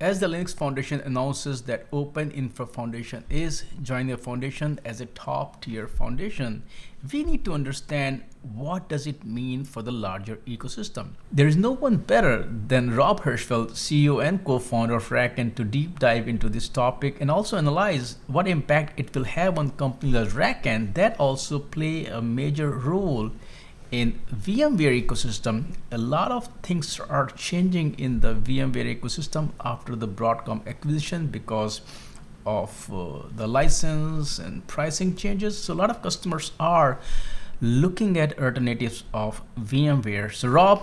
as the Linux Foundation announces that OpenInfra Foundation is joining the foundation as a top-tier foundation, we need to understand what does it mean for the larger ecosystem. There is no one better than Rob Hirschfeld, CEO and co-founder of RackN, to deep dive into this topic and also analyze what impact it will have on companies like RackN that also play a major role in VMware ecosystem. A lot of things are changing in the VMware ecosystem after the Broadcom acquisition because of the license and pricing changes. So a lot of customers are looking at alternatives of VMware. So Rob,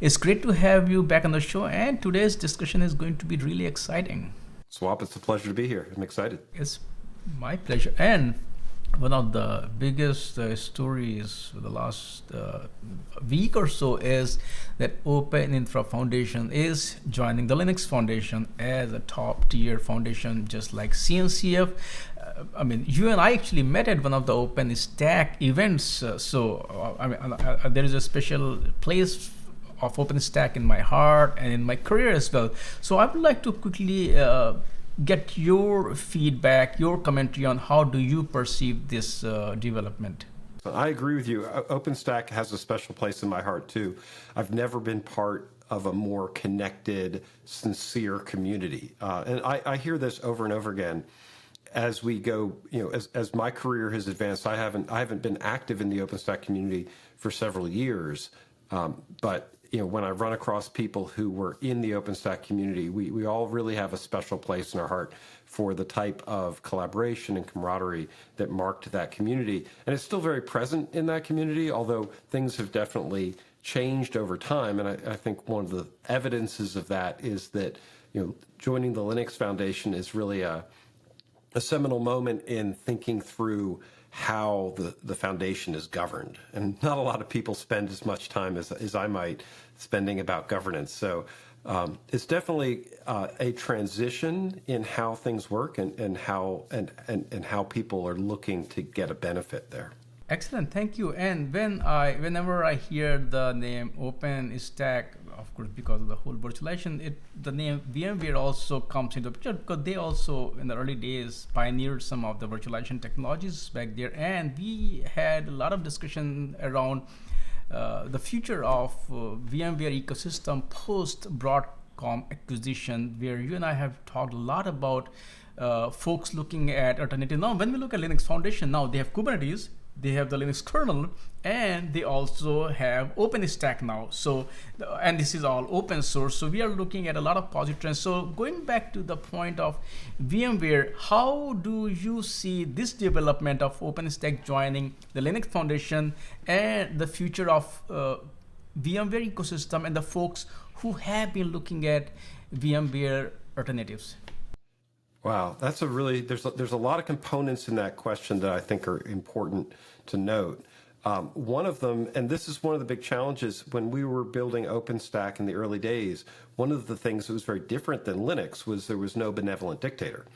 it's great to have you back on the show, and today's discussion is going to be really exciting. Swap, it's a pleasure to be here. I'm excited. It's my pleasure. And one of the biggest stories for the last week or so is that OpenInfra Foundation is joining the Linux Foundation as a top-tier foundation, just like CNCF. I mean, you and I actually met at one of the OpenStack events. There is a special place of OpenStack in my heart and in my career as well. So I would like to quickly get your feedback, your commentary on how do you perceive this development. I agree with you. OpenStack has a special place in my heart too. I've never been part of a more connected, sincere community. And I hear this over and over again as we go, as my career has advanced. I haven't been active in the OpenStack community for several years, but when I run across people who were in the OpenStack community, we all really have a special place in our heart for the type of collaboration and camaraderie that marked that community. And it's still very present in that community, although things have definitely changed over time. And I think one of the evidences of that is that joining the Linux Foundation is really a seminal moment in thinking through how the foundation is governed. And not a lot of people spend as much time as I might spending about governance. So it's definitely a transition in how things work and how people are looking to get a benefit there. Excellent, thank you. And whenever I hear the name OpenStack, of course, because of the whole virtualization, the name VMware also comes into the picture because they also, in the early days, pioneered some of the virtualization technologies back there. And we had a lot of discussion around the future of VMware ecosystem post-Broadcom acquisition, where you and I have talked a lot about folks looking at alternative. Now, when we look at Linux Foundation, now they have Kubernetes, they have the Linux kernel, and they also have OpenStack now. So, and this is all open source. So we are looking at a lot of positive trends. So going back to the point of VMware, how do you see this development of OpenStack joining the Linux Foundation and the future of VMware ecosystem and the folks who have been looking at VMware alternatives? Wow, that's there's a lot of components in that question that I think are important to note. One of them, and this is one of the big challenges when we were building OpenStack in the early days, one of the things that was very different than Linux was there was no benevolent dictator,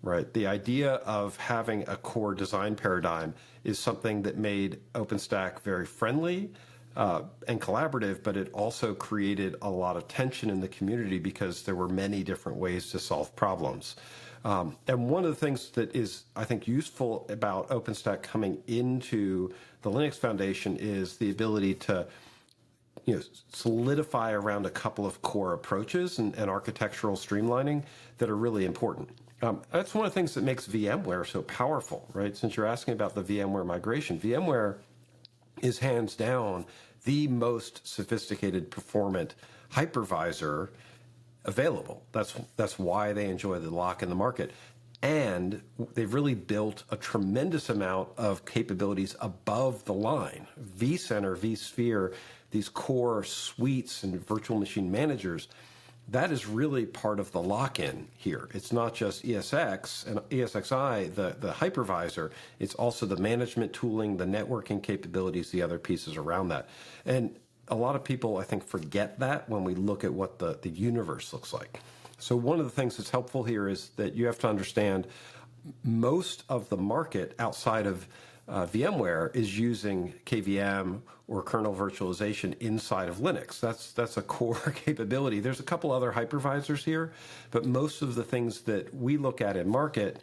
right? The idea of having a core design paradigm is something that made OpenStack very friendly and collaborative, but it also created a lot of tension in the community because there were many different ways to solve problems. And one of the things that is, I think, useful about OpenStack coming into the Linux Foundation is the ability to solidify around a couple of core approaches and architectural streamlining that are really important. That's one of the things that makes VMware so powerful, right? Since you're asking about the VMware migration, VMware is hands down the most sophisticated, performant hypervisor available. That's why they enjoy the lock in the market. And they've really built a tremendous amount of capabilities above the line. vCenter, vSphere, these core suites and virtual machine managers, that is really part of the lock-in here. It's not just ESX and ESXi, the hypervisor. It's also the management tooling, the networking capabilities, the other pieces around that. And a lot of people, I think, forget that when we look at what the universe looks like. So one of the things that's helpful here is that you have to understand most of the market outside of VMware is using KVM or kernel virtualization inside of Linux. That's a core capability. There's a couple other hypervisors here, but most of the things that we look at in market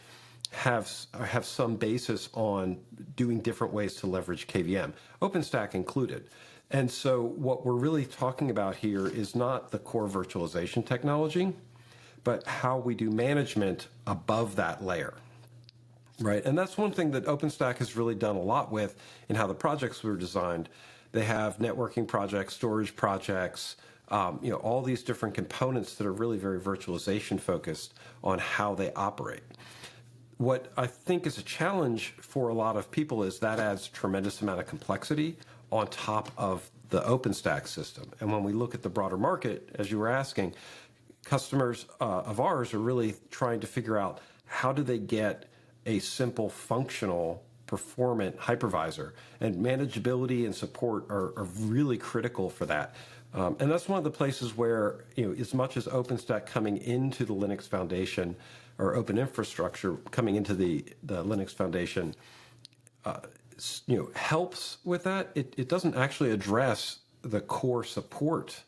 have some basis on doing different ways to leverage KVM, OpenStack included. And so what we're really talking about here is not the core virtualization technology, but how we do management above that layer. Right, and that's one thing that OpenStack has really done a lot with in how the projects were designed. They have networking projects, storage projects, all these different components that are really very virtualization focused on how they operate. What I think is a challenge for a lot of people is that adds tremendous amount of complexity on top of the OpenStack system. And when we look at the broader market, as you were asking, customers of ours are really trying to figure out how do they get a simple, functional, performant hypervisor, and manageability and support are really critical for that. And that's one of the places where, as much as OpenStack coming into the Linux Foundation or open infrastructure coming into the Linux Foundation, helps with that, it doesn't actually address the core support,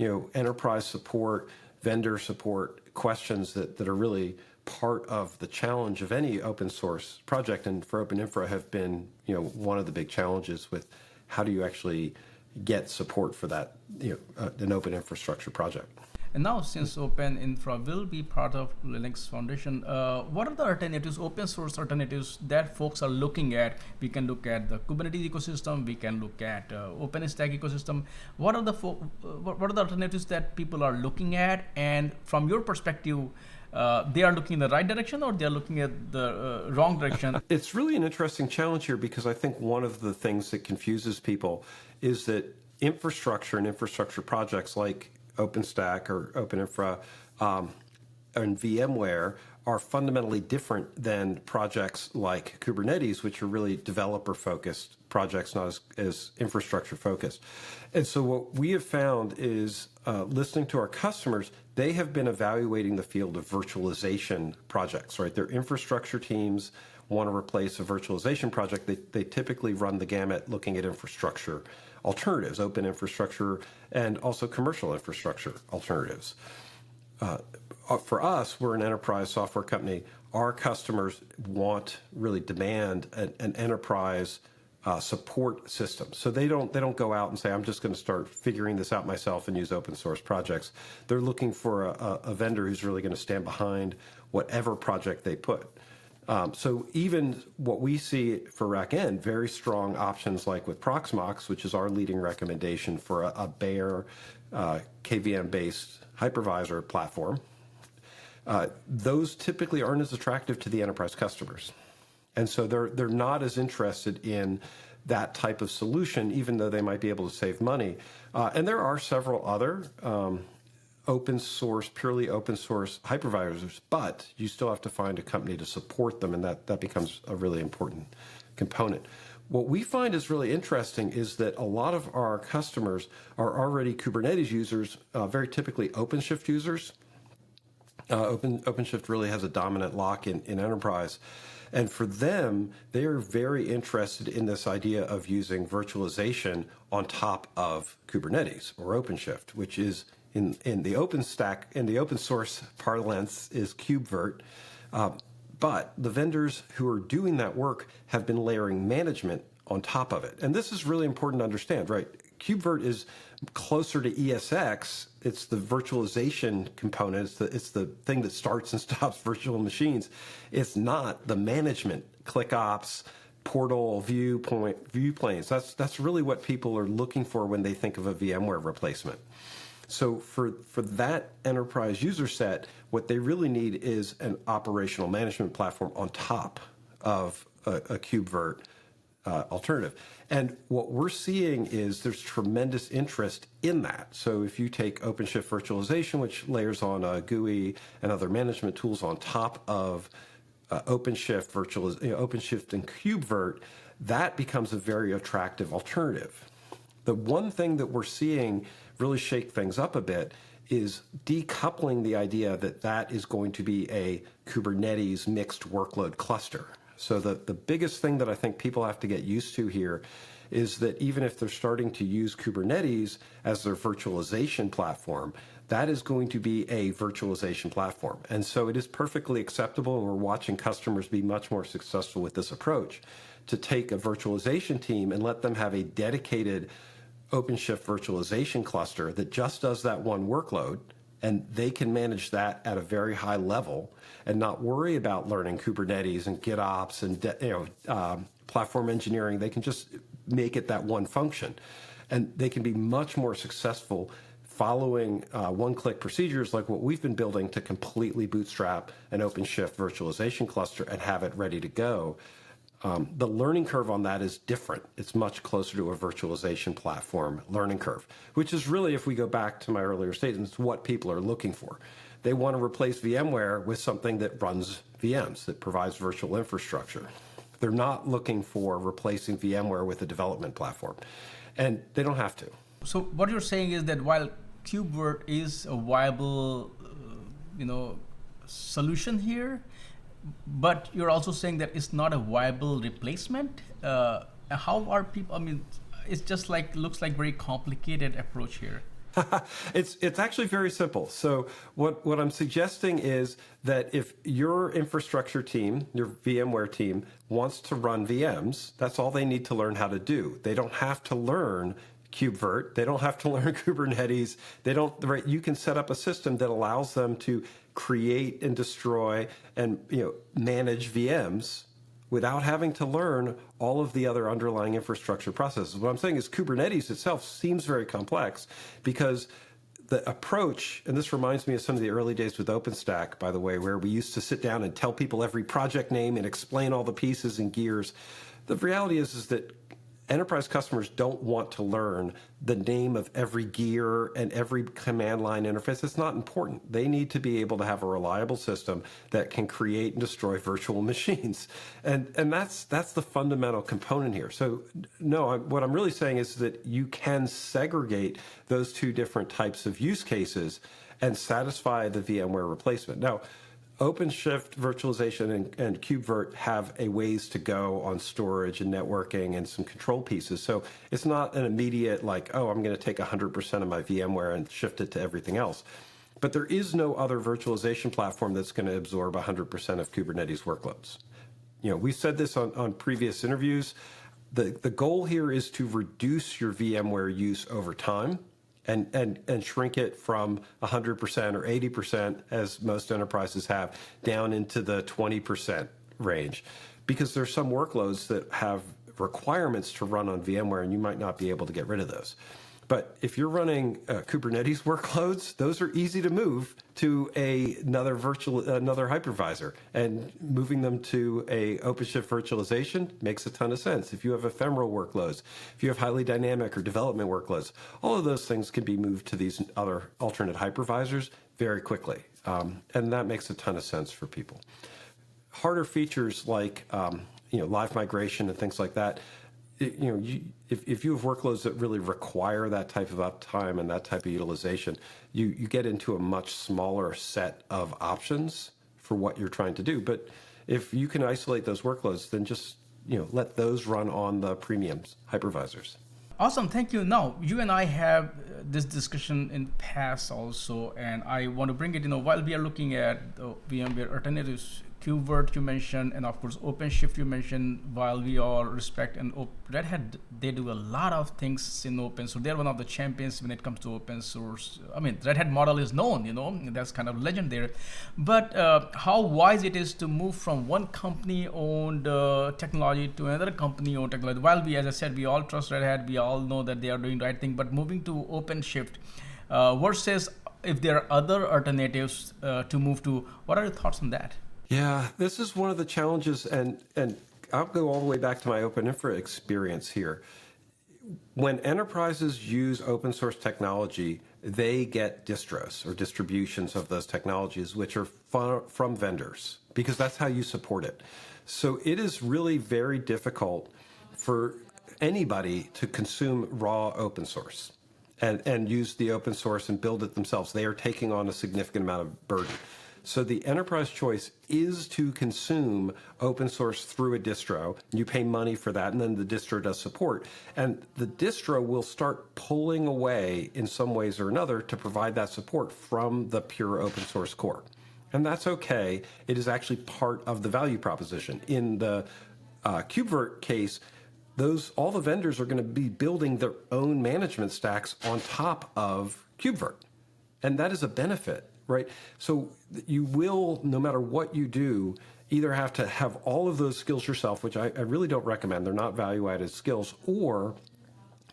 enterprise support, vendor support questions that are really part of the challenge of any open source project, and for OpenInfra have been one of the big challenges with how do you actually get support for that an open infrastructure project. And now, since OpenInfra will be part of Linux Foundation, what are the alternatives, open source alternatives that folks are looking at? We can look at the Kubernetes ecosystem. We can look at OpenStack ecosystem. What are the alternatives that people are looking at? And from your perspective, they are looking in the right direction or they are looking at the wrong direction? It's really an interesting challenge here because I think one of the things that confuses people is that infrastructure and infrastructure projects like OpenStack or OpenInfra and VMware are fundamentally different than projects like Kubernetes, which are really developer-focused projects, not as infrastructure-focused. And so what we have found is listening to our customers, they have been evaluating the field of virtualization projects, right? Their infrastructure teams want to replace a virtualization project. They typically run the gamut looking at infrastructure alternatives, open infrastructure, and also commercial infrastructure alternatives. For us, we're an enterprise software company. Our customers really demand an enterprise support system. So they don't go out and say, I'm just going to start figuring this out myself and use open source projects. They're looking for a vendor who's really going to stand behind whatever project they put. So even what we see for RackN, very strong options like with Proxmox, which is our leading recommendation for a bare KVM-based hypervisor platform, those typically aren't as attractive to the enterprise customers. And so they're not as interested in that type of solution, even though they might be able to save money. And there are several other purely open source hypervisors, but you still have to find a company to support them, and that becomes a really important component. What we find is really interesting is that a lot of our customers are already Kubernetes users, very typically OpenShift users. OpenShift really has a dominant lock in enterprise. And for them, they are very interested in this idea of using virtualization on top of Kubernetes or OpenShift, which is in the OpenStack, in the open source parlance is KubeVirt. But the vendors who are doing that work have been layering management on top of it. And this is really important to understand, right? KubeVirt is closer to ESX. It's the virtualization component. It's the thing that starts and stops virtual machines. It's not the management, ClickOps, portal, view planes. That's really what people are looking for when they think of a VMware replacement. So for that enterprise user set, what they really need is an operational management platform on top of a KubeVirt alternative. And what we're seeing is there's tremendous interest in that. So if you take OpenShift virtualization, which layers on a GUI and other management tools on top of OpenShift OpenShift and KubeVirt, that becomes a very attractive alternative. The one thing that we're seeing really shake things up a bit is decoupling the idea that is going to be a Kubernetes mixed workload cluster. So the biggest thing that I think people have to get used to here is that even if they're starting to use Kubernetes as their virtualization platform, that is going to be a virtualization platform. And so it is perfectly acceptable, and we're watching customers be much more successful with this approach, to take a virtualization team and let them have a dedicated OpenShift virtualization cluster that just does that one workload, and they can manage that at a very high level and not worry about learning Kubernetes and GitOps and platform engineering. They can just make it that one function, and they can be much more successful following one-click procedures like what we've been building to completely bootstrap an OpenShift virtualization cluster and have it ready to go. The learning curve on that is different. It's much closer to a virtualization platform learning curve, which is really, if we go back to my earlier statements, what people are looking for. They want to replace VMware with something that runs VMs, that provides virtual infrastructure. They're not looking for replacing VMware with a development platform, and they don't have to. So what you're saying is that while KubeVirt is a viable, solution here, but you're also saying that it's not a viable replacement. How are people? I mean, it's just looks like very complicated approach here. It's actually very simple. So what I'm suggesting is that if your infrastructure team, your VMware team, wants to run VMs, that's all they need to learn how to do. They don't have to learn KubeVirt. They don't have to learn Kubernetes. Right? You can set up a system that allows them to create and destroy and manage VMs without having to learn all of the other underlying infrastructure processes. What I'm saying is Kubernetes itself seems very complex because the approach, and this reminds me of some of the early days with OpenStack, by the way, where we used to sit down and tell people every project name and explain all the pieces and gears. The reality is that enterprise customers don't want to learn the name of every gear and every command line interface. It's not important. They need to be able to have a reliable system that can create and destroy virtual machines. And that's the fundamental component here. So no, what I'm really saying is that you can segregate those two different types of use cases and satisfy the VMware replacement. Now, OpenShift virtualization and KubeVirt have a ways to go on storage and networking and some control pieces. So it's not an immediate I'm going to take 100% of my VMware and shift it to everything else. But there is no other virtualization platform that's going to absorb 100% of Kubernetes workloads. We've said this on previous interviews. The goal here is to reduce your VMware use over time and shrink it from 100% or 80%, as most enterprises have, down into the 20% range. Because there's some workloads that have requirements to run on VMware, and you might not be able to get rid of those. But if you're running Kubernetes workloads, those are easy to move to another hypervisor, and moving them to a OpenShift virtualization makes a ton of sense. If you have ephemeral workloads, if you have highly dynamic or development workloads, all of those things can be moved to these other alternate hypervisors very quickly, and that makes a ton of sense for people. Harder features like live migration and things like that. If you have workloads that really require that type of uptime and that type of utilization, you get into a much smaller set of options for what you're trying to do. But if you can isolate those workloads, then just let those run on the premium hypervisors. Awesome, thank you. Now, you and I have this discussion in past also, and I want to bring it, while we are looking at the VMware alternatives, KubeVirt you mentioned, and of course OpenShift you mentioned, while we all respect and Red Hat, they do a lot of things in open source. They're one of the champions when it comes to open source. I mean, Red Hat model is known, that's kind of legend there. But how wise it is to move from one company-owned technology to another company-owned technology. While we, as I said, we all trust Red Hat, we all know that they are doing the right thing, but moving to OpenShift versus if there are other alternatives to move to, what are your thoughts on that? Yeah, this is one of the challenges, and I'll go all the way back to my OpenInfra experience here. When enterprises use open source technology, they get distros or distributions of those technologies, which are from vendors, because that's how you support it. So it is really very difficult for anybody to consume raw open source and use the open source and build it themselves. They are taking on a significant amount of burden. So the enterprise choice is to consume open source through a distro. You pay money for that, and then the distro does support. And the distro will start pulling away in some ways or another to provide that support from the pure open source core. And that's okay. It is actually part of the value proposition. In the KubeVirt case, all the vendors are going to be building their own management stacks on top of KubeVirt. And that is a benefit, right? So you will, no matter what you do, either have to have all of those skills yourself, which I really don't recommend. They're not value-added skills, or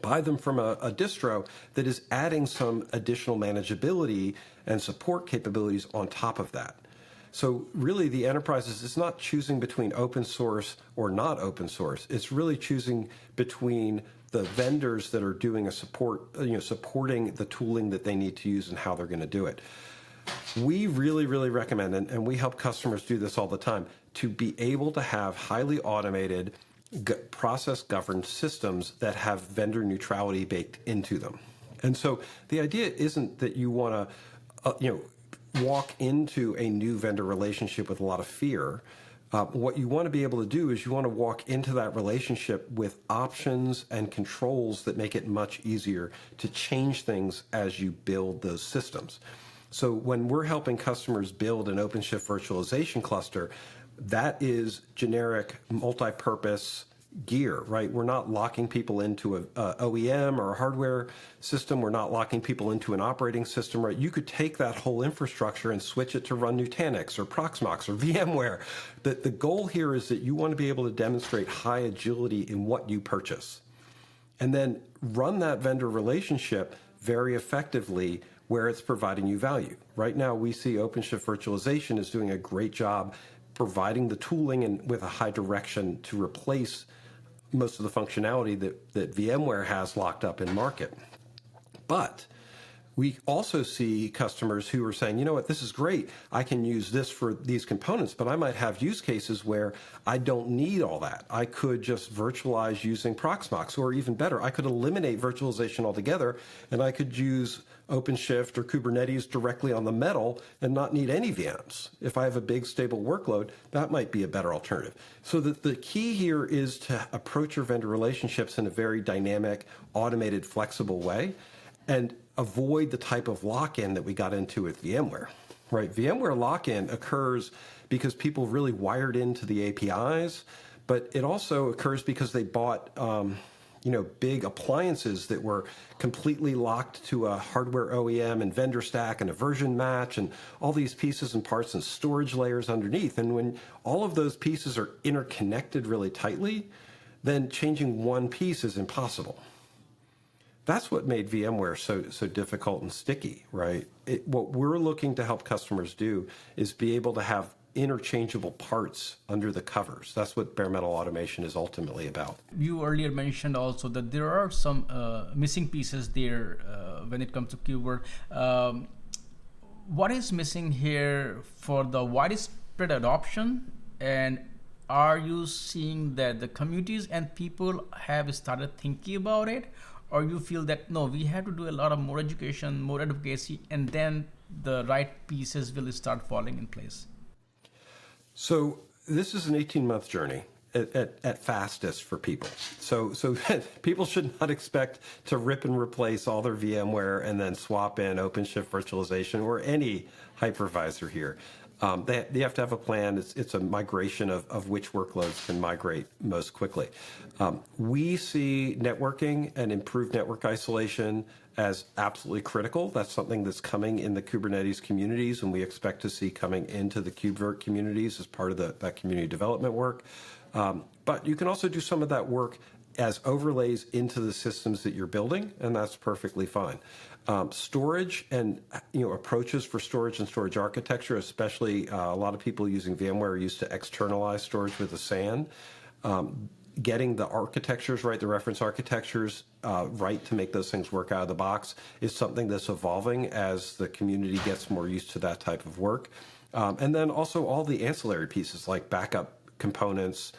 buy them from a distro that is adding some additional manageability and support capabilities on top of that. So really the enterprises, it's not choosing between open source or not open source. It's really choosing between the vendors that are doing supporting the tooling that they need to use and how they're going to do it. We really, really recommend, and we help customers do this all the time, to be able to have highly automated, process-governed systems that have vendor neutrality baked into them. And so the idea isn't that you want to, walk into a new vendor relationship with a lot of fear. What you want to be able to do is you want to walk into that relationship with options and controls that make it much easier to change things as you build those systems. So when we're helping customers build an OpenShift virtualization cluster, that is generic multi-purpose gear, right? We're not locking people into a OEM or a hardware system. We're not locking people into an operating system, right? You could take that whole infrastructure and switch it to run Nutanix or Proxmox or VMware. The goal here is that you want to be able to demonstrate high agility in what you purchase, and then run that vendor relationship very effectively where it's providing you value. Right now, we see OpenShift Virtualization is doing a great job providing the tooling and with a high direction to replace most of the functionality that VMware has locked up in market. But we also see customers who are saying, you know what, this is great. I can use this for these components, but I might have use cases where I don't need all that. I could just virtualize using Proxmox, or even better, I could eliminate virtualization altogether, and I could use OpenShift or Kubernetes directly on the metal and not need any VMs. If I have a big stable workload, that might be a better alternative. So the key here is to approach your vendor relationships in a very dynamic, automated, flexible way, and avoid the type of lock-in that we got into with VMware, right? VMware lock-in occurs because people really wired into the APIs, but it also occurs because they bought big appliances that were completely locked to a hardware OEM and vendor stack and a version match and all these pieces and parts and storage layers underneath. And when all of those pieces are interconnected really tightly, then changing one piece is impossible. That's what made VMware so difficult and sticky, right? What we're looking to help customers do is be able to have interchangeable parts under the covers. That's what bare metal automation is ultimately about. You earlier mentioned also that there are some missing pieces there when it comes to KubeVirt. What is missing here for the widespread adoption? And are you seeing that the communities and people have started thinking about it? Or you feel that, no, we have to do a lot of more education, more advocacy, and then the right pieces will start falling in place? So this is an 18-month journey at fastest for people. So people should not expect to rip and replace all their VMware and then swap in OpenShift virtualization or any hypervisor here. They have to have a plan. It's a migration of which workloads can migrate most quickly. We see networking and improved network isolation as absolutely critical. That's something that's coming in the Kubernetes communities, and we expect to see coming into the KubeVirt communities as part of that community development work. But you can also do some of that work as overlays into the systems that you're building, and that's perfectly fine. Storage and approaches for storage and storage architecture, especially a lot of people using VMware are used to externalize storage with a SAN. Getting the architectures right, the reference architectures right to make those things work out of the box is something that's evolving as the community gets more used to that type of work. And then also all the ancillary pieces like backup components,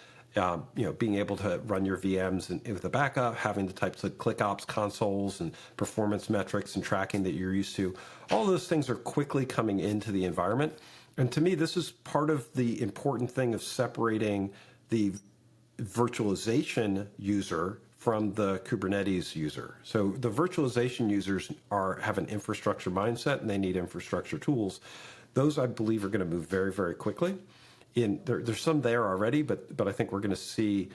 being able to run your VMs with a backup, having the types of ClickOps consoles and performance metrics and tracking that you're used to. All those things are quickly coming into the environment. And to me, this is part of the important thing of separating the virtualization user from the Kubernetes user. So the virtualization users have an infrastructure mindset and they need infrastructure tools. Those, I believe, are going to move very, very quickly. There's some there already, but I think we're going to see,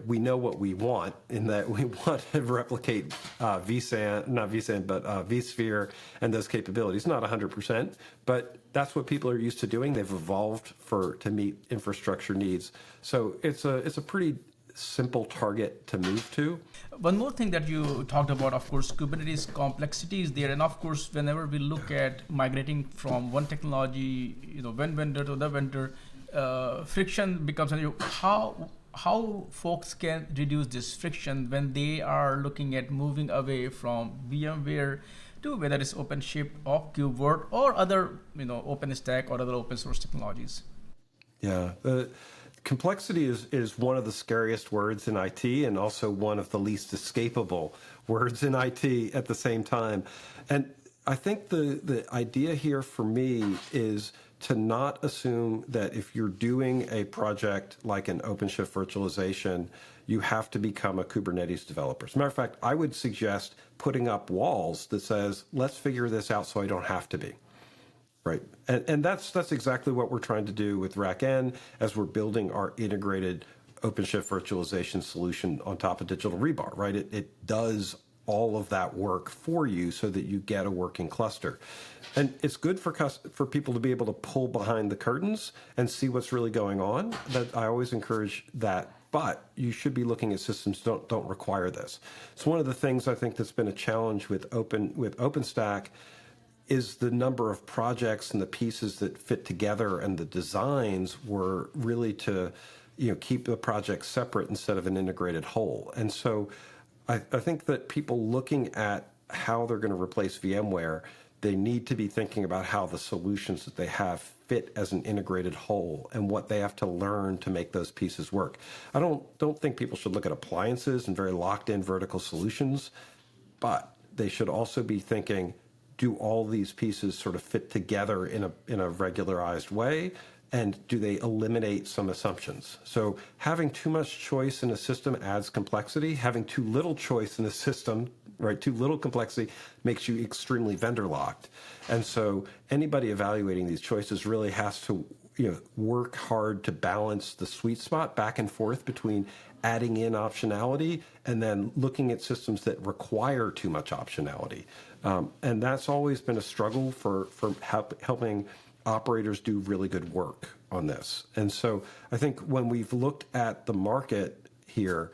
we know what we want in that we want to replicate vSAN, not vSAN, but vSphere and those capabilities. Not 100%, but that's what people are used to doing. They've evolved to meet infrastructure needs. So it's a pretty simple target to move to. One more thing that you talked about, of course, Kubernetes complexity is there, and of course, whenever we look at migrating from one technology, one vendor to the vendor, friction becomes an issue. How folks can reduce this friction when they are looking at moving away from VMware to whether it's OpenShift or KubeVirt or other, OpenStack or other open source technologies? Yeah. Complexity is one of the scariest words in IT and also one of the least escapable words in IT at the same time. And I think the idea here for me is to not assume that if you're doing a project like an OpenShift virtualization, you have to become a Kubernetes developer. As a matter of fact, I would suggest putting up walls that says, let's figure this out so I don't have to be. Right. And that's exactly what we're trying to do with RackN as we're building our integrated OpenShift virtualization solution on top of Digital Rebar, right? It does all of that work for you so that you get a working cluster. And it's good for people to be able to pull behind the curtains and see what's really going on. That I always encourage that. But you should be looking at systems that don't require this. It's one of the things I think that's been a challenge with OpenStack is the number of projects and the pieces that fit together, and the designs were really to keep the project separate instead of an integrated whole. And so I think that people looking at how they're going to replace VMware, they need to be thinking about how the solutions that they have fit as an integrated whole and what they have to learn to make those pieces work. I don't think people should look at appliances and very locked in vertical solutions, but they should also be thinking, do all these pieces sort of fit together in a regularized way? And do they eliminate some assumptions? So having too much choice in a system adds complexity. Having too little choice in a system, right, too little complexity makes you extremely vendor locked. And so anybody evaluating these choices really has to work hard to balance the sweet spot back and forth between adding in optionality and then looking at systems that require too much optionality. And that's always been a struggle for helping operators do really good work on this. And so I think when we've looked at the market here,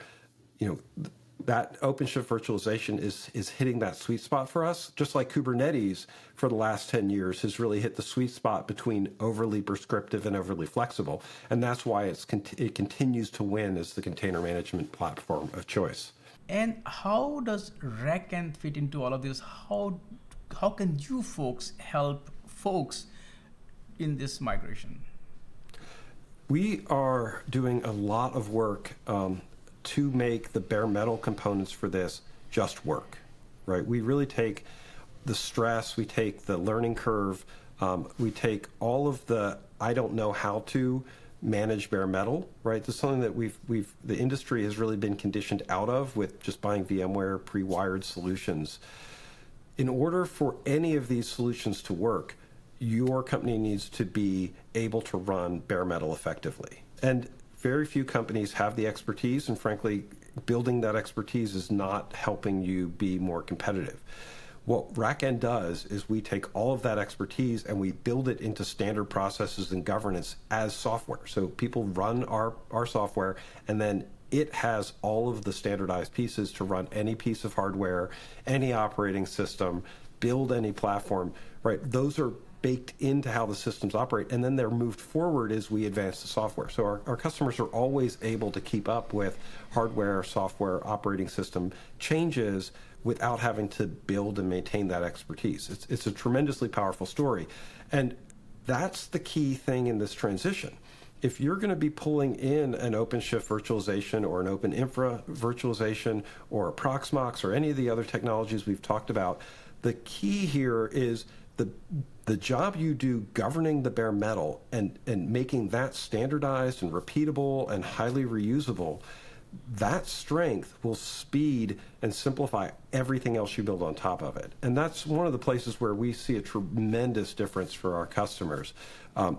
that OpenShift virtualization is hitting that sweet spot for us, just like Kubernetes for the last 10 years has really hit the sweet spot between overly prescriptive and overly flexible. And that's why it continues to win as the container management platform of choice. And how does RackN fit into all of this? How can you folks help folks in this migration? We are doing a lot of work to make the bare metal components for this just work, right? We really take the stress, we take the learning curve, we take all of the I don't know how to manage bare metal, right? This is something that the industry has really been conditioned out of with just buying VMware pre-wired solutions. In order for any of these solutions to work, your company needs to be able to run bare metal effectively. And very few companies have the expertise, and frankly, building that expertise is not helping you be more competitive. What RackN does is we take all of that expertise and we build it into standard processes and governance as software. So people run our software, and then it has all of the standardized pieces to run any piece of hardware, any operating system, build any platform, right? Those are baked into how the systems operate, and then they're moved forward as we advance the software. So our customers are always able to keep up with hardware, software, operating system changes without having to build and maintain that expertise. It's a tremendously powerful story. And that's the key thing in this transition. If you're going to be pulling in an OpenShift virtualization or an OpenInfra virtualization or a Proxmox or any of the other technologies we've talked about, the key here is the job you do governing the bare metal and making that standardized and repeatable and highly reusable, that strength will speed and simplify everything else you build on top of it. And that's one of the places where we see a tremendous difference for our customers.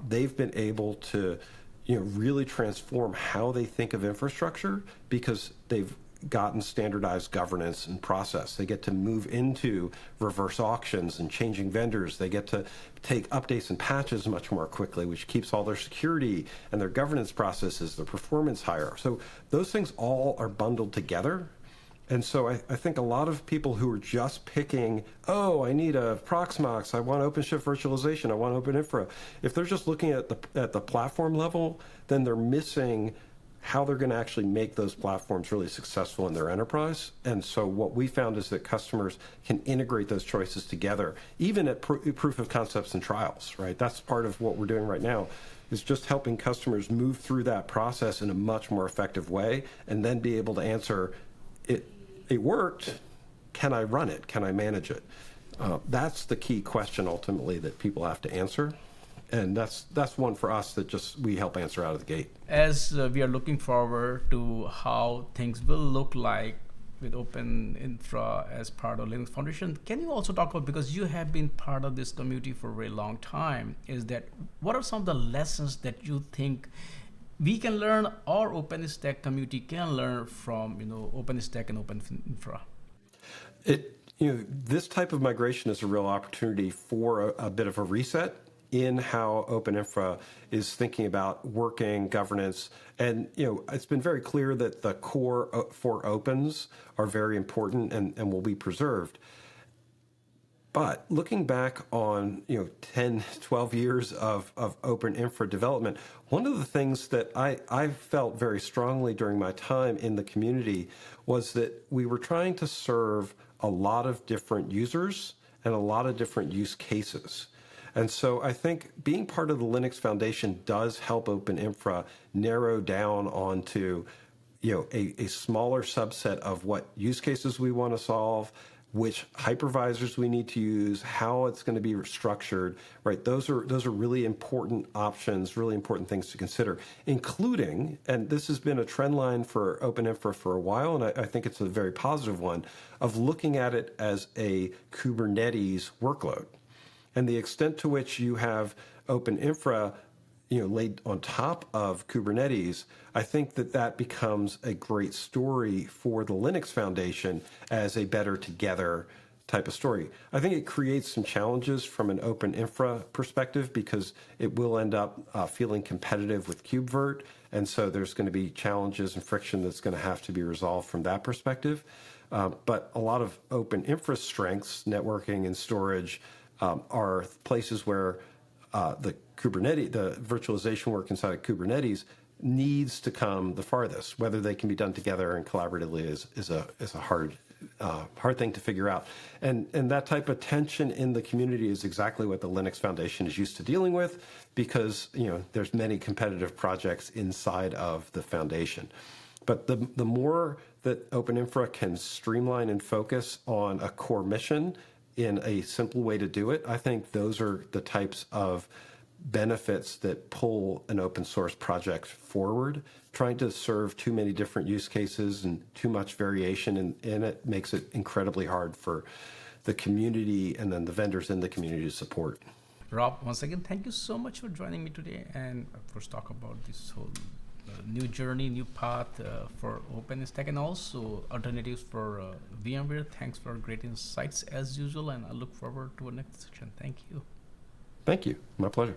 They've been able to really transform how they think of infrastructure because they've gotten standardized governance and process. They get to move into reverse auctions and changing vendors. They get to take updates and patches much more quickly, which keeps all their security and their governance processes, their performance higher. So those things all are bundled together. And so I think a lot of people who are just picking, oh, I need a Proxmox, I want OpenShift virtualization, I want OpenInfra. If they're just looking at the platform level, then they're missing how they're going to actually make those platforms really successful in their enterprise. And so what we found is that customers can integrate those choices together, even at proof of concepts and trials, right? That's part of what we're doing right now, is just helping customers move through that process in a much more effective way and then be able to answer, it worked, can I run it? Can I manage it? That's the key question ultimately that people have to answer. And that's one for us that just we help answer out of the gate. As we are looking forward to how things will look like with OpenInfra as part of Linux Foundation, can you also talk about, because you have been part of this community for a very long time, is that what are some of the lessons that you think we can learn or OpenStack community can learn from OpenStack and OpenInfra? This type of migration is a real opportunity for a bit of a reset in how OpenInfra is thinking about working governance. And it's been very clear that the core four opens are very important and will be preserved. But looking back on 10, 12 years of OpenInfra development, one of the things that I felt very strongly during my time in the community was that we were trying to serve a lot of different users and a lot of different use cases. And so I think being part of the Linux Foundation does help OpenInfra narrow down onto a smaller subset of what use cases we want to solve, which hypervisors we need to use, how it's going to be structured, right? Those are really important options, really important things to consider, including, and this has been a trend line for OpenInfra for a while, and I think it's a very positive one, of looking at it as a Kubernetes workload. And the extent to which you have OpenInfra laid on top of Kubernetes, I think that becomes a great story for the Linux Foundation as a better together type of story. I think it creates some challenges from an OpenInfra perspective because it will end up feeling competitive with KubeVirt, and so there's going to be challenges and friction that's going to have to be resolved from that perspective. But a lot of OpenInfra strengths, networking and storage, are places where the virtualization work inside of Kubernetes needs to come the farthest. Whether they can be done together and collaboratively is a hard thing to figure out. And that type of tension in the community is exactly what the Linux Foundation is used to dealing with, because there's many competitive projects inside of the foundation. But the more that OpenInfra can streamline and focus on a core mission in a simple way to do it, I think those are the types of benefits that pull an open source project forward. Trying to serve too many different use cases and too much variation in it makes it incredibly hard for the community and then the vendors in the community to support. Rob, once again, thank you so much for joining me today and of course talk about this whole new journey, new path for OpenStack and also alternatives for VMware. Thanks for great insights as usual, and I look forward to our next session. Thank you. Thank you. My pleasure.